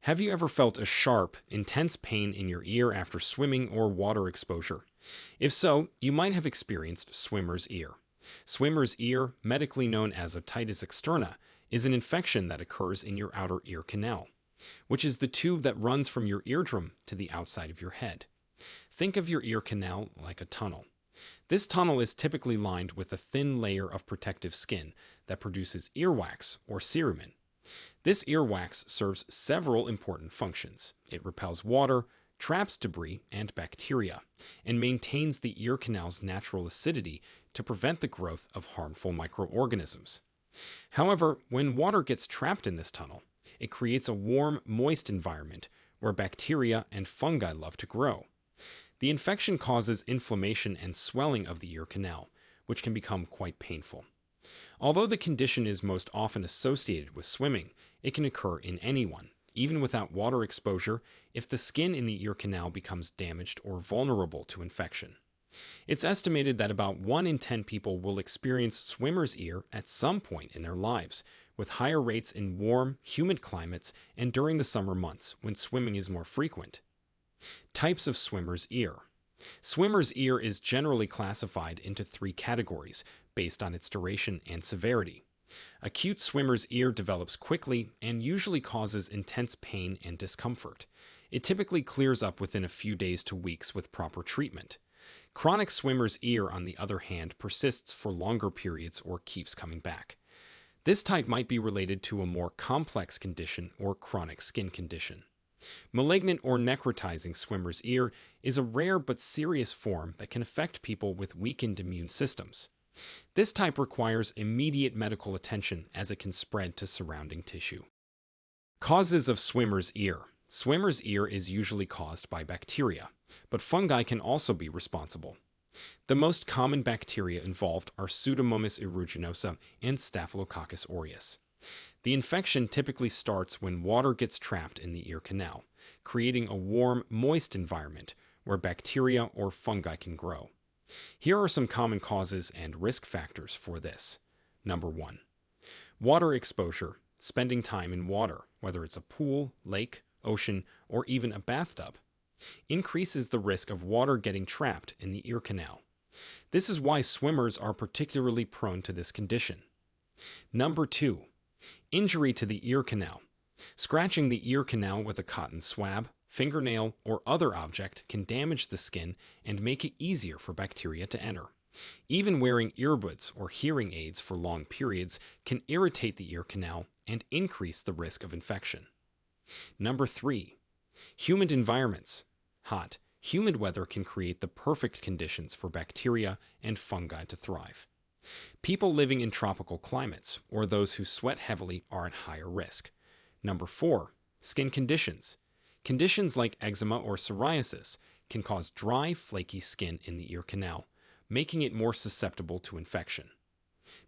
Have you ever felt a sharp, intense pain in your ear after swimming or water exposure? If so, you might have experienced swimmer's ear. Swimmer's ear, medically known as otitis externa, is an infection that occurs in your outer ear canal, which is the tube that runs from your eardrum to the outside of your head. Think of your ear canal like a tunnel. This tunnel is typically lined with a thin layer of protective skin that produces earwax or cerumen. This earwax serves several important functions. It repels water, traps debris and bacteria, and maintains the ear canal's natural acidity to prevent the growth of harmful microorganisms. However, when water gets trapped in this tunnel, it creates a warm, moist environment where bacteria and fungi love to grow. The infection causes inflammation and swelling of the ear canal, which can become quite painful. Although the condition is most often associated with swimming, it can occur in anyone, even without water exposure, if the skin in the ear canal becomes damaged or vulnerable to infection. It's estimated that about 1 in 10 people will experience swimmer's ear at some point in their lives, with higher rates in warm, humid climates and during the summer months when swimming is more frequent. Types of swimmer's ear. Swimmer's ear is generally classified into 3 categories based on its duration and severity. Acute swimmer's ear develops quickly and usually causes intense pain and discomfort. It typically clears up within a few days to weeks with proper treatment. Chronic swimmer's ear, on the other hand, persists for longer periods or keeps coming back. This type might be related to a more complex condition or chronic skin condition. Malignant or necrotizing swimmer's ear is a rare but serious form that can affect people with weakened immune systems. This type requires immediate medical attention as it can spread to surrounding tissue. Causes of swimmer's ear. Swimmer's ear is usually caused by bacteria, but fungi can also be responsible. The most common bacteria involved are Pseudomonas aeruginosa and Staphylococcus aureus. The infection typically starts when water gets trapped in the ear canal, creating a warm, moist environment where bacteria or fungi can grow. Here are some common causes and risk factors for this. Number 1. Water exposure. Spending time in water, whether it's a pool, lake, ocean, or even a bathtub, increases the risk of water getting trapped in the ear canal. This is why swimmers are particularly prone to this condition. Number 2. Injury to the ear canal. Scratching the ear canal with a cotton swab, fingernail, or other object can damage the skin and make it easier for bacteria to enter. Even wearing earbuds or hearing aids for long periods can irritate the ear canal and increase the risk of infection. Number 3. Humid environments. Hot, humid weather can create the perfect conditions for bacteria and fungi to thrive. People living in tropical climates or those who sweat heavily are at higher risk. Number 4. Skin conditions. Conditions like eczema or psoriasis can cause dry, flaky skin in the ear canal, making it more susceptible to infection.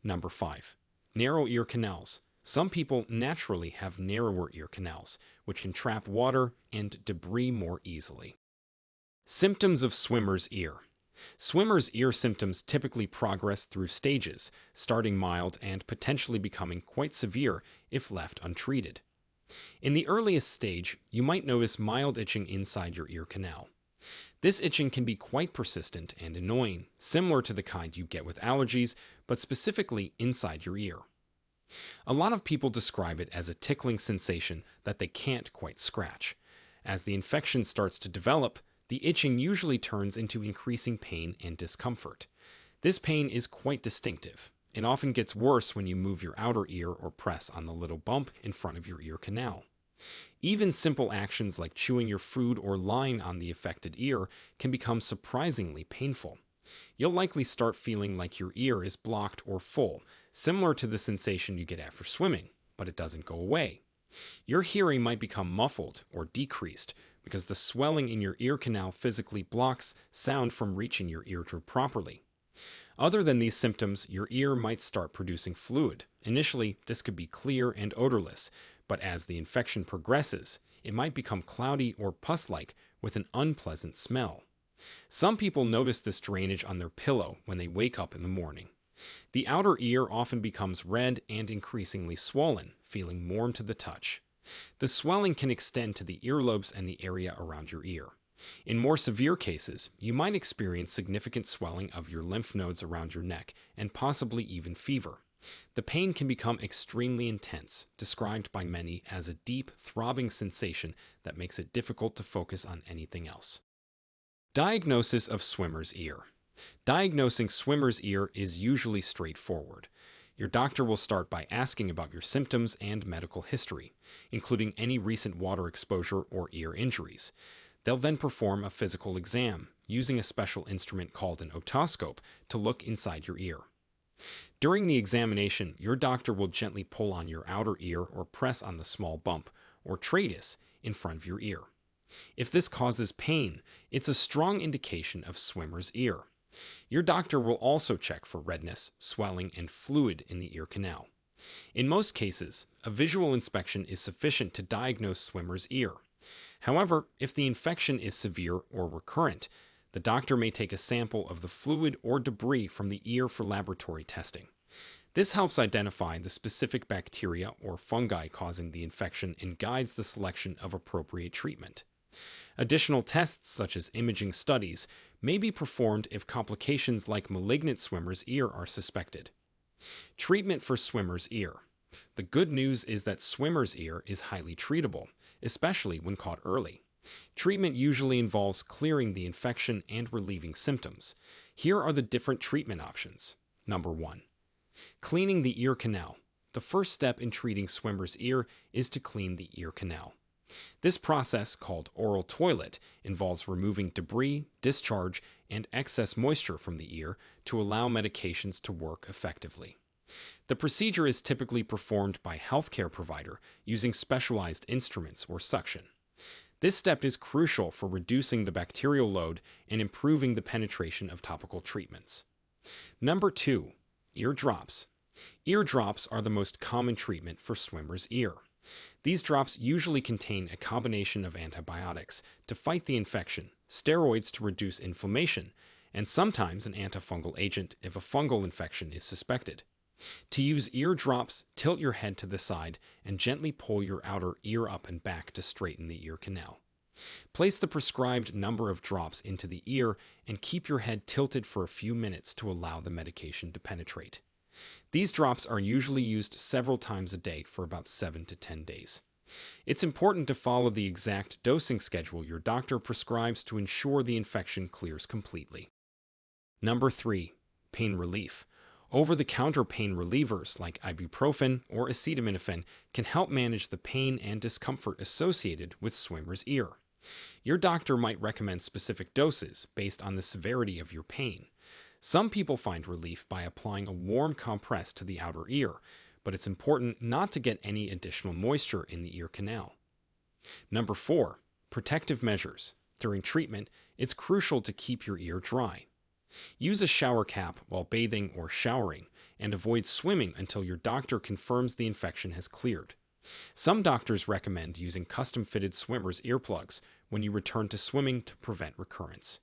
Number 5. Narrow ear canals. Some people naturally have narrower ear canals, which can trap water and debris more easily. Symptoms of swimmer's ear. Swimmer's ear symptoms typically progress through stages, starting mild and potentially becoming quite severe if left untreated. In the earliest stage, you might notice mild itching inside your ear canal. This itching can be quite persistent and annoying, similar to the kind you get with allergies, but specifically inside your ear. A lot of people describe it as a tickling sensation that they can't quite scratch. As the infection starts to develop, the itching usually turns into increasing pain and discomfort. This pain is quite distinctive. It often gets worse when you move your outer ear or press on the little bump in front of your ear canal. Even simple actions like chewing your food or lying on the affected ear can become surprisingly painful. You'll likely start feeling like your ear is blocked or full, similar to the sensation you get after swimming, but it doesn't go away. Your hearing might become muffled or decreased because the swelling in your ear canal physically blocks sound from reaching your eardrum properly. Other than these symptoms, your ear might start producing fluid. Initially, this could be clear and odorless, but as the infection progresses, it might become cloudy or pus-like with an unpleasant smell. Some people notice this drainage on their pillow when they wake up in the morning. The outer ear often becomes red and increasingly swollen, feeling warm to the touch. The swelling can extend to the earlobes and the area around your ear. In more severe cases, you might experience significant swelling of your lymph nodes around your neck and possibly even fever. The pain can become extremely intense, described by many as a deep, throbbing sensation that makes it difficult to focus on anything else. Diagnosis of swimmer's ear. Diagnosing swimmer's ear is usually straightforward. Your doctor will start by asking about your symptoms and medical history, including any recent water exposure or ear injuries. They'll then perform a physical exam using a special instrument called an otoscope to look inside your ear. During the examination, your doctor will gently pull on your outer ear or press on the small bump, or tragus, in front of your ear. If this causes pain, it's a strong indication of swimmer's ear. Your doctor will also check for redness, swelling, and fluid in the ear canal. In most cases, a visual inspection is sufficient to diagnose swimmer's ear. However, if the infection is severe or recurrent, the doctor may take a sample of the fluid or debris from the ear for laboratory testing. This helps identify the specific bacteria or fungi causing the infection and guides the selection of appropriate treatment. Additional tests, such as imaging studies, may be performed if complications like malignant swimmer's ear are suspected. Treatment for swimmer's ear. The good news is that swimmer's ear is highly treatable, especially when caught early. Treatment usually involves clearing the infection and relieving symptoms. Here are the different treatment options. Number 1. Cleaning the ear canal. The first step in treating swimmer's ear is to clean the ear canal. This process, called oral toilet, involves removing debris, discharge, and excess moisture from the ear to allow medications to work effectively. The procedure is typically performed by a healthcare provider using specialized instruments or suction. This step is crucial for reducing the bacterial load and improving the penetration of topical treatments. Number 2. Ear drops. Ear drops are the most common treatment for swimmer's ear. These drops usually contain a combination of antibiotics to fight the infection, steroids to reduce inflammation, and sometimes an antifungal agent if a fungal infection is suspected. To use ear drops, tilt your head to the side and gently pull your outer ear up and back to straighten the ear canal. Place the prescribed number of drops into the ear and keep your head tilted for a few minutes to allow the medication to penetrate. These drops are usually used several times a day for about 7 to 10 days. It's important to follow the exact dosing schedule your doctor prescribes to ensure the infection clears completely. Number 3. Pain relief. Over-the-counter pain relievers like ibuprofen or acetaminophen can help manage the pain and discomfort associated with swimmer's ear. Your doctor might recommend specific doses based on the severity of your pain. Some people find relief by applying a warm compress to the outer ear, but it's important not to get any additional moisture in the ear canal. Number 4. Protective measures. During treatment, it's crucial to keep your ear dry. Use a shower cap while bathing or showering, and avoid swimming until your doctor confirms the infection has cleared. Some doctors recommend using custom-fitted swimmer's earplugs when you return to swimming to prevent recurrence.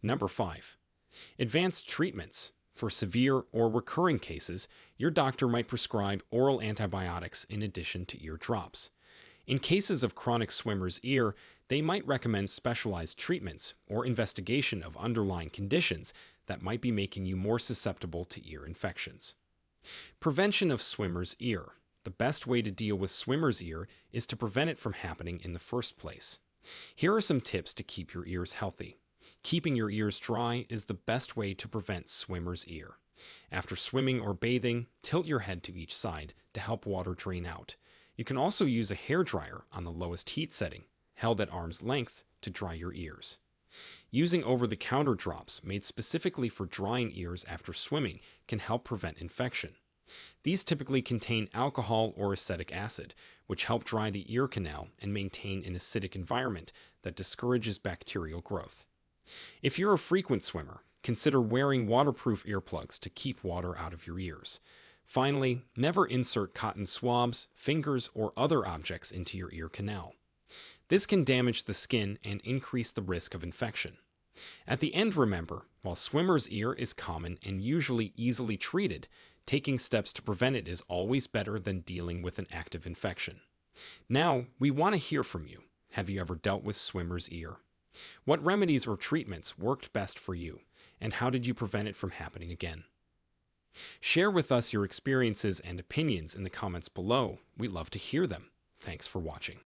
Number 5. Advanced treatments. For severe or recurring cases, your doctor might prescribe oral antibiotics in addition to ear drops. In cases of chronic swimmer's ear, they might recommend specialized treatments or investigation of underlying conditions that might be making you more susceptible to ear infections. Prevention of swimmer's ear. The best way to deal with swimmer's ear is to prevent it from happening in the first place. Here are some tips to keep your ears healthy. Keeping your ears dry is the best way to prevent swimmer's ear. After swimming or bathing, tilt your head to each side to help water drain out. You can also use a hairdryer on the lowest heat setting, held at arm's length, to dry your ears. Using over-the-counter drops made specifically for drying ears after swimming can help prevent infection. These typically contain alcohol or acetic acid, which help dry the ear canal and maintain an acidic environment that discourages bacterial growth. If you're a frequent swimmer, consider wearing waterproof earplugs to keep water out of your ears. Finally, never insert cotton swabs, fingers, or other objects into your ear canal. This can damage the skin and increase the risk of infection. At the end, remember, while swimmer's ear is common and usually easily treated, taking steps to prevent it is always better than dealing with an active infection. Now, we want to hear from you. Have you ever dealt with swimmer's ear? What remedies or treatments worked best for you, and how did you prevent it from happening again? Share with us your experiences and opinions in the comments below. We'd love to hear them. Thanks for watching.